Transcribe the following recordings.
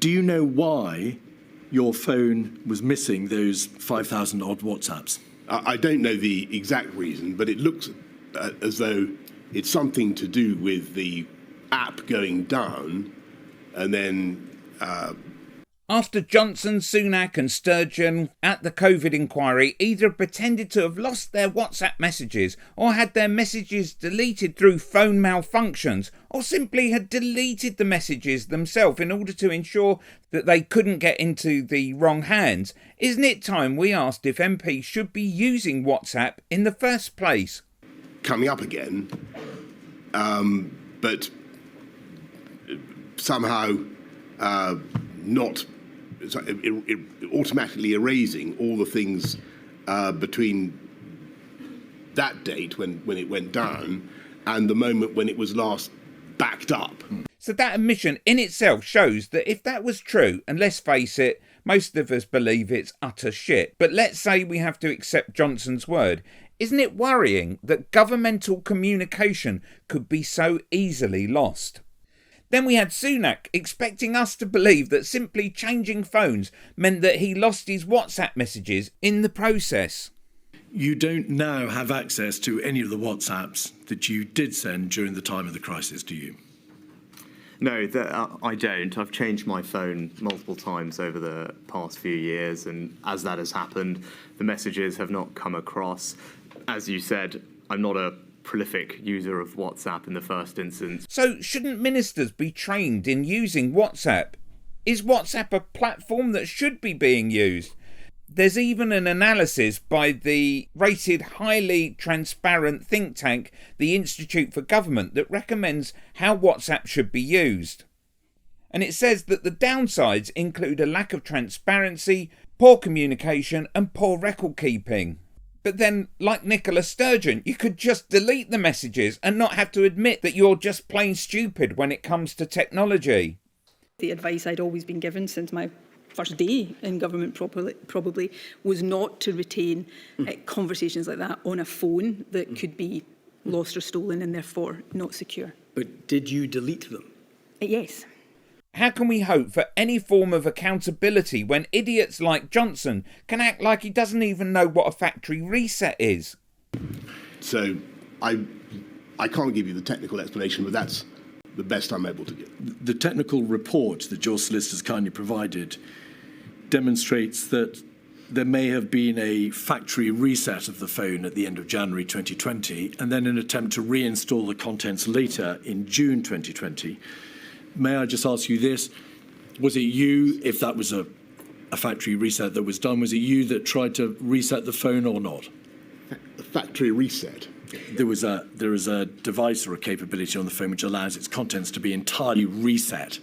Do you know why your phone was missing those 5,000 odd WhatsApps? I don't know the exact reason, but it looks as though it's something to do with the app going down and then... After Johnson, Sunak and Sturgeon at the COVID inquiry either pretended to have lost their WhatsApp messages or had their messages deleted through phone malfunctions or simply had deleted the messages themselves in order to ensure that they couldn't get into the wrong hands, isn't it time we asked if MPs should be using WhatsApp in the first place? Coming up again, but somehow not automatically erasing all the things between that date when it went down and the moment when it was last backed up. So that admission in itself shows that if that was true, and let's face it, most of us believe it's utter shit, but let's say we have to accept Johnson's word, isn't it worrying that governmental communication could be so easily lost? Then we had Sunak expecting us to believe that simply changing phones meant that he lost his WhatsApp messages in the process. You don't now have access to any of the WhatsApps that you did send during the time of the crisis, do you? No, I don't. I've changed my phone multiple times over the past few years, and as that has happened, the messages have not come across. As you said, I'm not a prolific user of WhatsApp in the first instance. So shouldn't ministers be trained in using WhatsApp? Is WhatsApp a platform that should be being used? There's even an analysis by the rated highly transparent think tank, the Institute for Government, that recommends how WhatsApp should be used. And it says that the downsides include a lack of transparency, poor communication and poor record keeping. But then, like Sunak Sturgeon, you could just delete the messages and not have to admit that you're just plain stupid when it comes to technology. The advice I'd always been given since my first day in government probably was not to retain conversations like that on a phone that could be lost or stolen and therefore not secure. But did you delete them? Yes. How can we hope for any form of accountability when idiots like Johnson can act like he doesn't even know what a factory reset is? So I can't give you the technical explanation, but that's the best I'm able to give. The technical report that your solicitors kindly provided demonstrates that there may have been a factory reset of the phone at the end of January 2020 and then an attempt to reinstall the contents later in June 2020. May I just ask you this? Was it you, if that was a factory reset that was done, was it you that tried to reset the phone or not? The factory reset? There is a device or a capability on the phone which allows its contents to be entirely reset.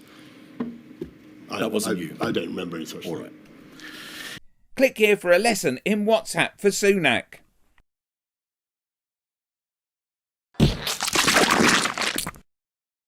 That wasn't you. I don't remember any such thing. All right. Click here for a lesson in WhatsApp for Sunak.